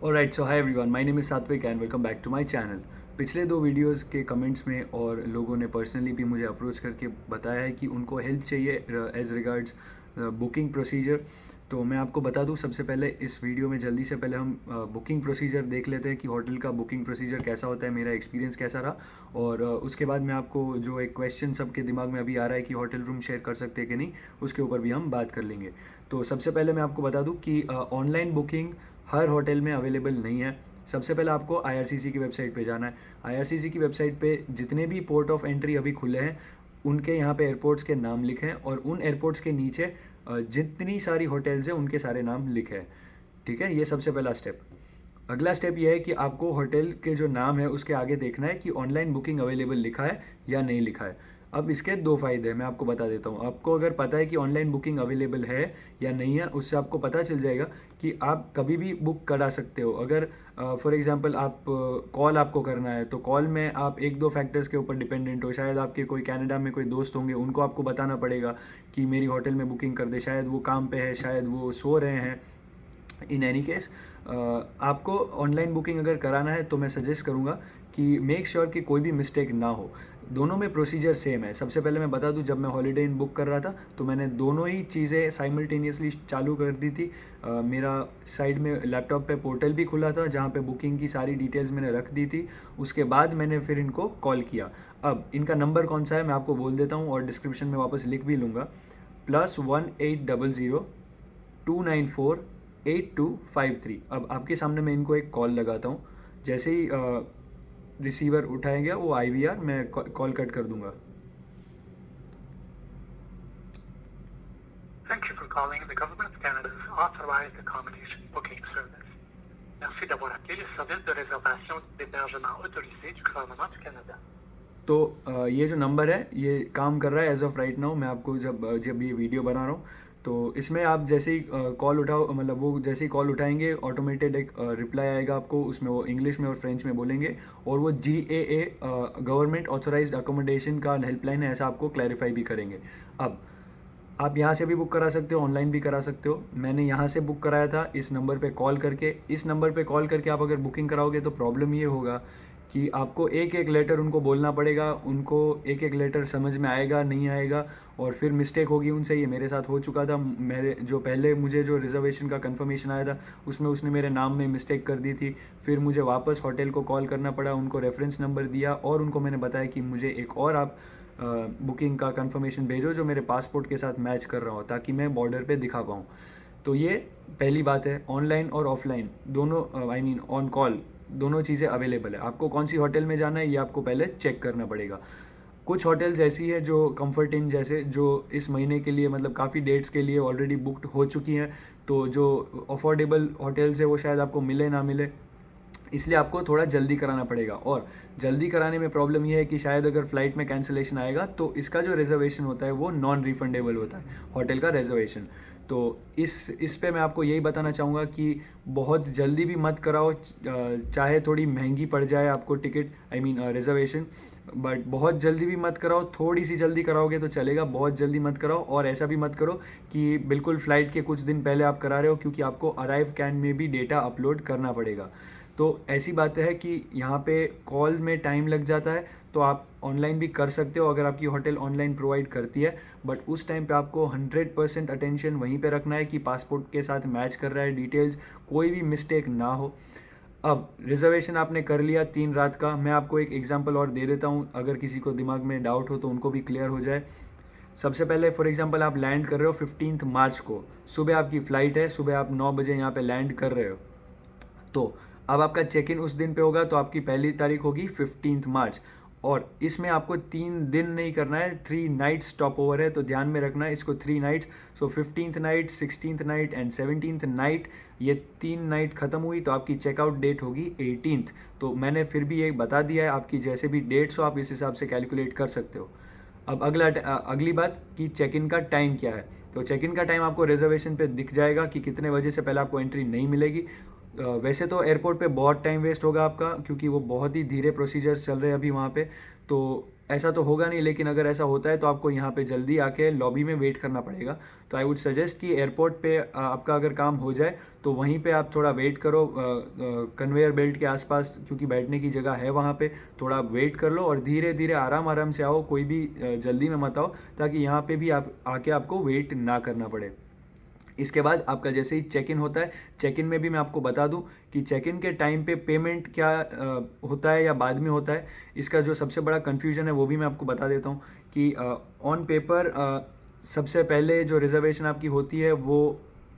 Alright, so hi everyone, my name is Satvik and welcome back to my channel. पिछले दो videos के comments में और लोगों ने पर्सनली भी मुझे अप्रोच करके बताया है कि उनको हेल्प चाहिए एज रिगार्ड्स बुकिंग प्रोसीजर। तो मैं आपको बता दूं, सबसे पहले इस वीडियो में जल्दी से पहले हम बुकिंग प्रोसीजर देख लेते हैं कि होटल का बुकिंग प्रोसीजर कैसा होता है, मेरा एक्सपीरियंस कैसा रहा। और उसके बाद मैं आपको जो एक क्वेश्चन सबके दिमाग में अभी आ रहा है कि होटल रूम शेयर कर सकते हैं कि नहीं, उसके ऊपर भी हम बात कर लेंगे। तो सबसे पहले मैं आपको बता दूं कि ऑनलाइन बुकिंग हर होटल में अवेलेबल नहीं है। सबसे पहले आपको आईआरसीसी की वेबसाइट पे जाना है। आईआरसीसी की वेबसाइट पे जितने भी पोर्ट ऑफ एंट्री अभी खुले हैं उनके यहाँ पे एयरपोर्ट्स के नाम लिखे हैं और उन एयरपोर्ट्स के नीचे जितनी सारी होटल्स हैं उनके सारे नाम लिखे हैं। ठीक है, ये सबसे पहला स्टेप। अगला स्टेप ये है कि आपको होटल के जो नाम है उसके आगे देखना है कि ऑनलाइन बुकिंग अवेलेबल लिखा है या नहीं लिखा है। अब इसके दो फायदे हैं, मैं आपको बता देता हूँ। आपको अगर पता है कि ऑनलाइन बुकिंग अवेलेबल है या नहीं है, उससे आपको पता चल जाएगा कि आप कभी भी बुक करा सकते हो। अगर फॉर एग्जांपल आप कॉल आपको करना है तो कॉल में आप एक दो फैक्टर्स के ऊपर डिपेंडेंट हो। शायद आपके कोई कनाडा में कोई दोस्त होंगे, उनको आपको बताना पड़ेगा कि मेरी होटल में बुकिंग कर दे। शायद वो काम पे है, शायद वो सो रहे हैं। इन एनी केस आपको ऑनलाइन बुकिंग अगर कराना है तो मैं सजेस्ट करूँगा कि मेक श्योर कि कोई भी मिस्टेक ना हो। दोनों में प्रोसीजर सेम है। सबसे पहले मैं बता दूं, जब मैं हॉलीडे इन बुक कर रहा था तो मैंने दोनों ही चीज़ें साइमल्टेनियसली चालू कर दी थी। मेरा साइड में लैपटॉप पे पोर्टल भी खुला था जहाँ पे बुकिंग की सारी डिटेल्स मैंने रख दी थी। उसके बाद मैंने फिर इनको कॉल किया। अब इनका नंबर कौन सा है मैं आपको बोल देता हूँ और डिस्क्रिप्शन में वापस लिख भी लूँगा। +1800 294 8253। अब आपके सामने मैं इनको एक कॉल लगाता हूँ। जैसे ही रिसीवर उठाएंगे वो आईवीआर, मैं कॉल कट कर दूंगा। Thank you for calling the Government of Canada's Authorized Accommodation Booking Service. Merci d'avoir appelé le service de réservation d'hébergement autorisé du gouvernement du Canada. तो ये जो नंबर है ये काम कर रहा है एज ऑफ राइट नाउ। मैं आपको जब जब ये वीडियो बना रहा हूँ तो इसमें आप जैसे ही कॉल उठाओ, मतलब वो जैसे ही कॉल उठाएंगे ऑटोमेटेड एक रिप्लाई आएगा आपको। उसमें वो इंग्लिश में और फ्रेंच में बोलेंगे और वो GAA गवर्नमेंट ऑथोराइज्ड अकोमोडेशन का हेल्पलाइन है, ऐसा आपको क्लैरिफाई भी करेंगे। अब आप यहाँ से भी बुक करा सकते हो, ऑनलाइन भी करा सकते हो। मैंने यहाँ से बुक कराया था इस नंबर पे कॉल करके। इस नंबर पे कॉल करके आप अगर बुकिंग कराओगे तो प्रॉब्लम ये होगा कि आपको एक एक लेटर उनको बोलना पड़ेगा। उनको एक एक लेटर समझ में आएगा नहीं आएगा और फिर मिस्टेक होगी उनसे। ये मेरे साथ हो चुका था। मेरे जो पहले मुझे जो रिजर्वेशन का कंफर्मेशन आया था उसमें उसने मेरे नाम में मिस्टेक कर दी थी। फिर मुझे वापस होटल को कॉल करना पड़ा, उनको रेफरेंस नंबर दिया और उनको मैंने बताया कि मुझे एक और आप बुकिंग का कंफर्मेशन भेजो जो मेरे पासपोर्ट के साथ मैच कर रहा हो, ताकि मैं बॉर्डर पे दिखा पाऊँ। तो ये पहली बात है। ऑनलाइन और ऑफलाइन दोनों, आई मीन ऑन कॉल, दोनों चीज़ें अवेलेबल है। आपको कौन सी होटल में जाना है ये आपको पहले चेक करना पड़ेगा। कुछ होटल्स ऐसी है जो कंफर्ट इन जैसे, जो इस महीने के लिए मतलब काफ़ी डेट्स के लिए ऑलरेडी बुकड हो चुकी हैं। तो जो अफोर्डेबल होटल्स है वो शायद आपको मिले ना मिले, इसलिए आपको थोड़ा जल्दी कराना पड़ेगा। और जल्दी कराने में प्रॉब्लम ये है कि शायद अगर फ़्लाइट में कैंसिलेशन आएगा तो इसका जो रिजर्वेशन होता है वो नॉन रिफंडेबल होता है, होटल का रिजर्वेशन। तो इस पे मैं आपको यही बताना चाहूँगा कि बहुत जल्दी भी मत कराओ। चाहे थोड़ी महंगी पड़ जाए आपको ticket, I mean reservation, but बहुत जल्दी भी मत कराओ। थोड़ी सी जल्दी कराओगे तो चलेगा, बहुत जल्दी मत कराओ। और ऐसा भी मत करो कि बिल्कुल फ़्लाइट के कुछ दिन पहले आप करा रहे हो, क्योंकि आपको अराइव कैन में भी डेटा अपलोड करना पड़ेगा। तो ऐसी बात है कि यहाँ पे कॉल में टाइम लग जाता है। तो आप ऑनलाइन भी कर सकते हो अगर आपकी होटल ऑनलाइन प्रोवाइड करती है, बट उस टाइम पे आपको 100% अटेंशन वहीं पे रखना है कि पासपोर्ट के साथ मैच कर रहा है डिटेल्स, कोई भी मिस्टेक ना हो। अब रिजर्वेशन आपने कर लिया 3 रात का। मैं आपको एक एग्जांपल और दे देता हूँ, अगर किसी को दिमाग में डाउट हो तो उनको भी क्लियर हो जाए। सबसे पहले फॉर एग्जांपल आप लैंड कर रहे हो 15 मार्च को, सुबह आपकी फ़्लाइट है, सुबह आप 9 बजे यहाँ पे लैंड कर रहे हो। तो अब आपका चेक इन उस दिन पे होगा, तो आपकी पहली तारीख होगी 15 मार्च। और इसमें आपको 3 दिन नहीं करना है, 3 नाइट्स स्टॉप ओवर है, तो ध्यान में रखना है इसको 3 nights. So 15th night, 16th night and 17th night, ये 3 नाइट ख़त्म हुई तो आपकी चेकआउट डेट होगी 18th। तो मैंने फिर भी ये बता दिया है, आपकी जैसे भी डेट्स हो आप इस हिसाब से कैलकुलेट कर सकते हो। अब अगली बात कि चेक इन का टाइम क्या है। तो चेक इन का टाइम आपको रिजर्वेशन पे दिख जाएगा कि कितने बजे से पहले आपको एंट्री नहीं मिलेगी। वैसे तो एयरपोर्ट पे बहुत टाइम वेस्ट होगा आपका, क्योंकि वो बहुत ही धीरे प्रोसीजर्स चल रहे हैं अभी वहाँ पे। तो ऐसा तो होगा नहीं, लेकिन अगर ऐसा होता है तो आपको यहाँ पे जल्दी आके लॉबी में वेट करना पड़ेगा। तो आई वुड सजेस्ट कि एयरपोर्ट पे आपका अगर काम हो जाए तो वहीं पे आप थोड़ा वेट करो कन्वेयर बेल्ट के आसपास, क्योंकि बैठने की जगह है वहाँ पे। थोड़ा वेट कर लो और धीरे धीरे आराम आराम से आओ, कोई भी जल्दी में मत आओ, ताकि यहाँ पे भी आप आके आपको वेट ना करना पड़े। इसके बाद आपका जैसे ही चेक इन होता है, चेक इन में भी मैं आपको बता दूं कि चेक इन के टाइम पे पेमेंट क्या होता है या बाद में होता है, इसका जो सबसे बड़ा कन्फ्यूजन है वो भी मैं आपको बता देता हूं कि ऑन पेपर सबसे पहले जो रिजर्वेशन आपकी होती है वो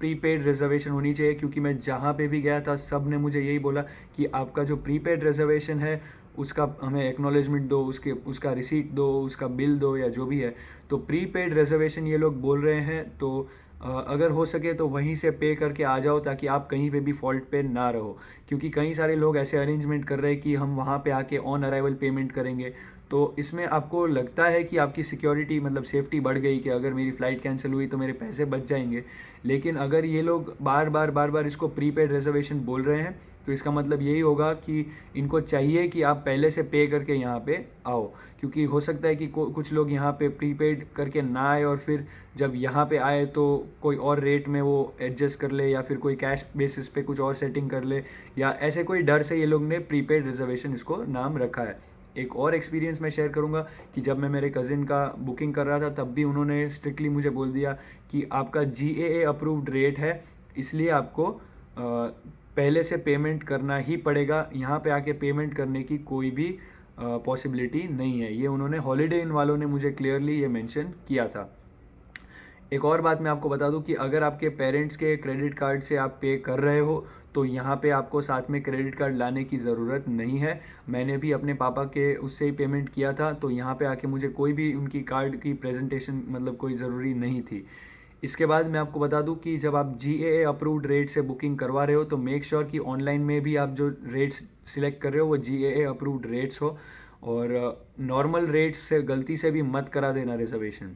प्रीपेड रिजर्वेशन होनी चाहिए, क्योंकि मैं जहाँ पे भी गया था सब ने मुझे यही बोला कि आपका जो प्रीपेड रिजर्वेशन है उसका हमें एक्नॉलेजमेंट दो, उसका रिसीट दो, उसका बिल दो या जो भी है। तो प्रीपेड रिजर्वेशन ये लोग बोल रहे हैं, तो अगर हो सके तो वहीं से पे करके आ जाओ, ताकि आप कहीं पे भी फॉल्ट पे ना रहो। क्योंकि कई सारे लोग ऐसे अरेंजमेंट कर रहे हैं कि हम वहाँ पे आके ऑन अराइवल पेमेंट करेंगे, तो इसमें आपको लगता है कि आपकी सिक्योरिटी मतलब सेफ्टी बढ़ गई कि अगर मेरी फ़्लाइट कैंसिल हुई तो मेरे पैसे बच जाएंगे। लेकिन अगर ये लोग बार बार इसको प्रीपेड रिजर्वेशन बोल रहे हैं, तो इसका मतलब यही होगा कि इनको चाहिए कि आप पहले से पे करके यहाँ पे आओ। क्योंकि हो सकता है कि कुछ लोग यहाँ पे प्रीपेड करके ना आए और फिर जब यहाँ पे आए तो कोई और रेट में वो एडजस्ट कर ले, या फिर कोई कैश बेसिस पे कुछ और सेटिंग कर ले, या ऐसे कोई डर से ये लोग ने प्रीपेड रिजर्वेशन इसको नाम रखा है। एक और एक्सपीरियंस मैं शेयर करूँगा कि जब मैं मेरे कज़िन का बुकिंग कर रहा था तब भी उन्होंने स्ट्रिक्टली मुझे बोल दिया कि आपका GAA अप्रूव्ड रेट है, इसलिए आपको पहले से पेमेंट करना ही पड़ेगा, यहाँ पे आके पेमेंट करने की कोई भी पॉसिबिलिटी नहीं है। ये उन्होंने हॉलीडे इन वालों ने मुझे क्लियरली ये मेंशन किया था। एक और बात मैं आपको बता दूं कि अगर आपके पेरेंट्स के क्रेडिट कार्ड से आप पे कर रहे हो तो यहाँ पे आपको साथ में क्रेडिट कार्ड लाने की ज़रूरत नहीं है। मैंने भी अपने पापा के उससे ही पेमेंट किया था, तो यहाँ पे आके मुझे कोई भी उनकी कार्ड की प्रेजेंटेशन मतलब कोई ज़रूरी नहीं थी। इसके बाद मैं आपको बता दूं कि जब आप GAA अप्रूव्ड रेट से बुकिंग करवा रहे हो तो मेक श्योर कि ऑनलाइन में भी आप जो रेट्स सिलेक्ट कर रहे हो वो GAA अप्रूव्ड रेट्स हो, और नॉर्मल रेट्स से गलती से भी मत करा देना रिजर्वेशन।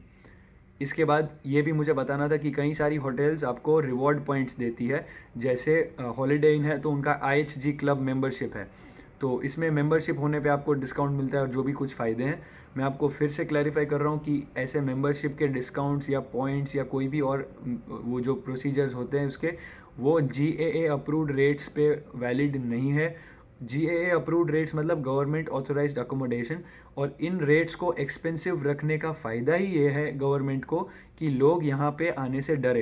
इसके बाद ये भी मुझे बताना था कि कई सारी होटल्स आपको रिवॉर्ड पॉइंट्स देती है, जैसे हॉलीडे इन है तो उनका IHG क्लब मेंबरशिप है, तो इसमें मेंबरशिप होने पे आपको डिस्काउंट मिलता है और जो भी कुछ फ़ायदे हैं। मैं आपको फिर से क्लैरिफाई कर रहा हूँ कि ऐसे मेंबरशिप के डिस्काउंट्स या पॉइंट्स या कोई भी और वो जो प्रोसीजर्स होते हैं उसके, वो GAA अप्रूव्ड रेट्स पे वैलिड नहीं है। GAA अप्रूव्ड रेट्स मतलब गवर्नमेंट ऑथोराइज्ड अकोमोडेशन, और इन रेट्स को एक्सपेंसिव रखने का फ़ायदा ही ये है गवर्नमेंट को कि लोग यहाँ पे आने से डरे।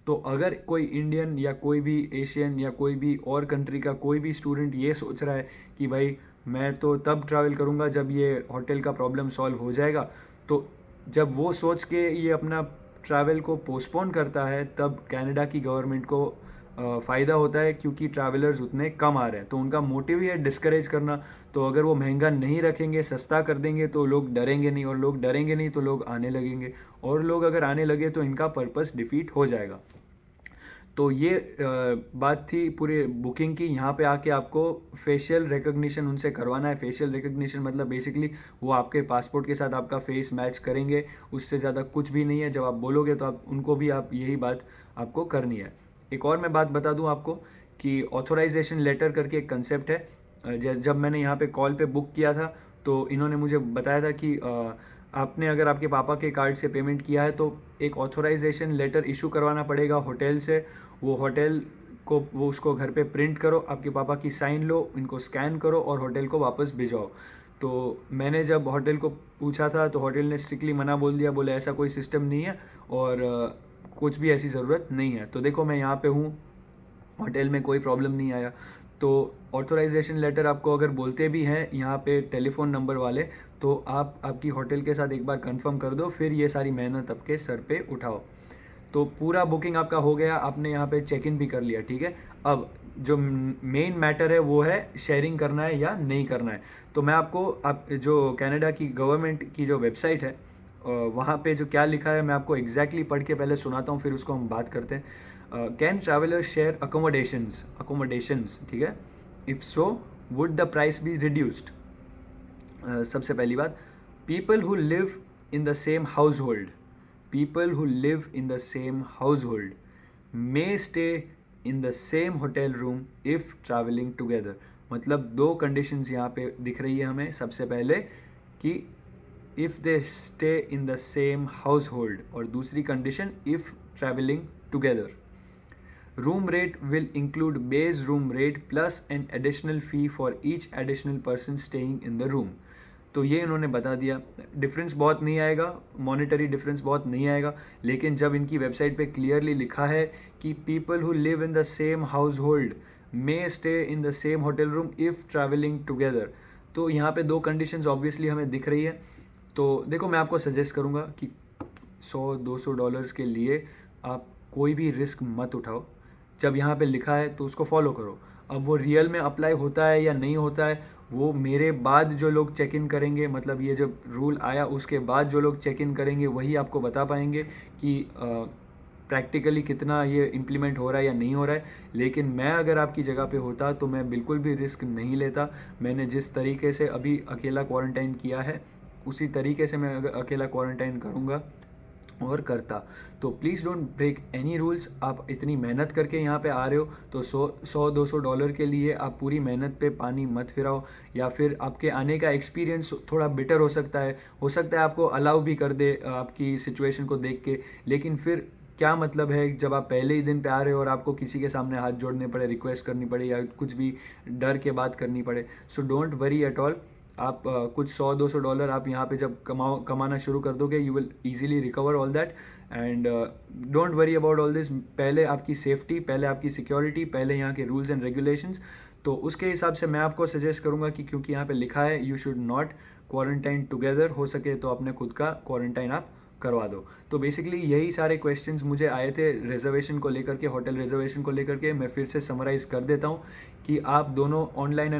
तो अगर कोई इंडियन या कोई भी एशियन या कोई भी और कंट्री का कोई भी स्टूडेंट ये सोच रहा है कि भाई मैं तो तब ट्रैवल करूँगा जब ये होटल का प्रॉब्लम सॉल्व हो जाएगा, तो जब वो सोच के ये अपना ट्रैवल को पोस्टपोन करता है तब कनाडा की गवर्नमेंट को फ़ायदा होता है, क्योंकि ट्रैवलर्स उतने कम आ रहे हैं। तो उनका मोटिव ही है डिस्करेज करना। तो अगर वो महंगा नहीं रखेंगे, सस्ता कर देंगे, तो लोग डरेंगे नहीं, और लोग डरेंगे नहीं तो लोग आने लगेंगे, और लोग अगर आने लगे तो इनका पर्पस डिफीट हो जाएगा। तो ये बात थी पूरी बुकिंग की। यहाँ पे आके आपको फेशियल रिकग्निशन उनसे करवाना है। फेशियल रिकग्निशन मतलब बेसिकली वो आपके पासपोर्ट के साथ आपका फेस मैच करेंगे, उससे ज़्यादा कुछ भी नहीं है। जब आप बोलोगे तो आप उनको भी आप यही बात आपको करनी है। एक और मैं बात बता दूं आपको कि ऑथोराइजेशन लेटर करके एक कंसेप्ट है। जब मैंने यहाँ पे कॉल पे बुक किया था तो इन्होंने मुझे बताया था कि आपने अगर आपके पापा के कार्ड से पेमेंट किया है तो एक ऑथोराइजेशन लेटर इशू करवाना पड़ेगा होटल से। वो होटल को वो उसको घर पे प्रिंट करो, आपके पापा की साइन लो, इनको स्कैन करो और होटल को वापस भिजवाओ। तो मैंने जब होटल को पूछा था तो होटल ने स्ट्रिक्टली मना बोल दिया, बोले ऐसा कोई सिस्टम नहीं है और कुछ भी ऐसी ज़रूरत नहीं है। तो देखो मैं यहाँ पे हूँ, होटल में कोई प्रॉब्लम नहीं आया। तो ऑथोराइजेशन लेटर आपको अगर बोलते भी हैं यहाँ पे टेलीफोन नंबर वाले, तो आप आपकी होटल के साथ एक बार कंफर्म कर दो, फिर ये सारी मेहनत आपके सर पे उठाओ। तो पूरा बुकिंग आपका हो गया, आपने यहाँ पे चेक इन भी कर लिया, ठीक है। अब जो मेन मैटर है वो है शेयरिंग करना है या नहीं करना है। तो मैं आपको आप जो कनाडा की गवर्नमेंट की जो वेबसाइट है वहाँ पे जो क्या लिखा है मैं आपको एग्जैक्टली पढ़ के पहले सुनाता हूँ, फिर उसको हम बात करते हैं। कैन ट्रैवलर्स शेयर अकोमोडेशंस, ठीक है। If so would the price be reduced. सबसे पहली बात, people who live in the same house hold, people who live in the same household may stay in the same hotel room if traveling together। मतलब दो conditions यहाँ पे दिख रही है हमें। सबसे पहले कि if they stay in the same house hold, और दूसरी condition if travelling together. Room rate will include base room rate plus an additional fee for each additional person staying in the room। तो ये इन्होंने बता दिया। Difference बहुत नहीं आएगा, मॉनेटरी डिफरेंस बहुत नहीं आएगा, लेकिन जब इनकी वेबसाइट पे क्लियरली लिखा है कि people who live in the same house hold may stay in the same hotel room if travelling together, तो यहाँ पे दो कंडीशंस ऑब्वियसली हमें दिख रही है। तो देखो, मैं आपको सजेस्ट करूँगा कि $100-200 के लिए आप कोई भी रिस्क मत उठाओ। जब यहाँ पे लिखा है तो उसको फॉलो करो। अब वो रियल में अप्लाई होता है या नहीं होता है, वो मेरे बाद जो लोग चेक इन करेंगे, मतलब ये जब रूल आया उसके बाद जो लोग चेक इन करेंगे वही आपको बता पाएंगे कि प्रैक्टिकली कितना ये इम्प्लीमेंट हो रहा है या नहीं हो रहा है। लेकिन मैं अगर आपकी जगह पे होता तो मैं बिल्कुल भी रिस्क नहीं लेता। मैंने जिस तरीके से अभी अकेला क्वारंटाइन किया है उसी तरीके से मैं अगर अकेला क्वारंटाइन करूँगा और करता। तो please don't break any rules. आप इतनी मेहनत करके यहाँ पे आ रहे हो तो $100-200 के लिए आप पूरी मेहनत पे पानी मत फिराओ, या फिर आपके आने का एक्सपीरियंस थोड़ा बेटर हो सकता है आपको अलाउ भी कर दे आपकी सिचुएशन को देख के। लेकिन फिर क्या मतलब है जब आप पहले ही दिन पे आ रहे हो और आपको किसी के सामने हाथ जोड़ने पड़े, रिक्वेस्ट करनी पड़े या कुछ भी डर के बात करनी पड़े। So don't worry at all. आप कुछ $100-200 आप यहाँ पे जब कमाना शुरू कर दोगे, you will easily recover all that. And don't worry about all this. पहले आपकी सेफ्टी, पहले आपकी सिक्योरिटी, पहले यहाँ के रूल्स एंड रेगुलेशंस। तो उसके हिसाब से मैं आपको सजेस्ट करूँगा कि क्योंकि यहाँ पे लिखा है you should not quarantine together, हो सके तो अपने खुद का क्वारंटाइन आप करवा दो। तो बेसिकली यही सारे क्वेश्चंस मुझे आए थे रिजर्वेशन को लेकर के, होटल रिजर्वेशन को लेकर के। मैं फिर से समराइज़ कर देता हूँ कि आप दोनों ऑनलाइन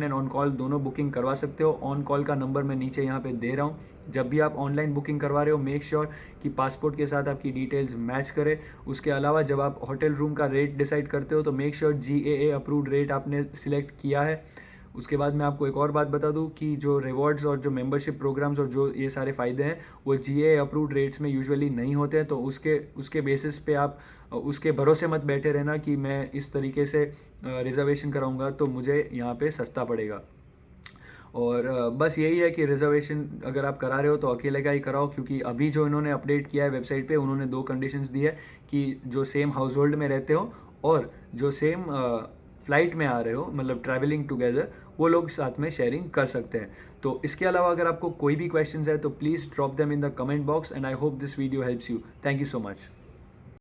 एंड ऑन कॉल दोनों बुकिंग करवा सकते हो। ऑन कॉल का नंबर मैं नीचे यहाँ पे दे रहा हूँ। जब भी आप ऑनलाइन बुकिंग करवा रहे हो मेक श्योर कि पासपोर्ट के साथ आपकी डिटेल्स मैच करे। उसके अलावा जब आप होटल रूम का रेट डिसाइड करते हो तो make sure GAA approved rate आपने सिलेक्ट किया है। उसके बाद मैं आपको एक और बात बता दूं कि जो रिवॉर्ड्स और जो मेंबरशिप प्रोग्राम्स और जो ये सारे फ़ायदे हैं वो GAA अप्रूव्ड रेट्स में यूजुअली नहीं होते हैं। तो उसके बेसिस पे आप उसके भरोसे मत बैठे रहना कि मैं इस तरीके से रिजर्वेशन कराऊंगा तो मुझे यहाँ पे सस्ता पड़ेगा। और बस यही है कि रिजर्वेशन अगर आप करा रहे हो तो अकेले का ही कराओ, क्योंकि अभी जो इन्होंने अपडेट किया है वेबसाइट पे उन्होंने दो कंडीशंस दी है कि जो सेम हाउस होल्ड में रहते हो और जो सेम फ्लाइट में आ रहे हो, मतलब ट्रैवलिंग टुगेदर, वो लोग साथ में शेयरिंग कर सकते हैं। तो इसके अलावा अगर आपको कोई भी क्वेश्चंस है तो please drop them in the comment box and I hope this video helps you. Thank you so much.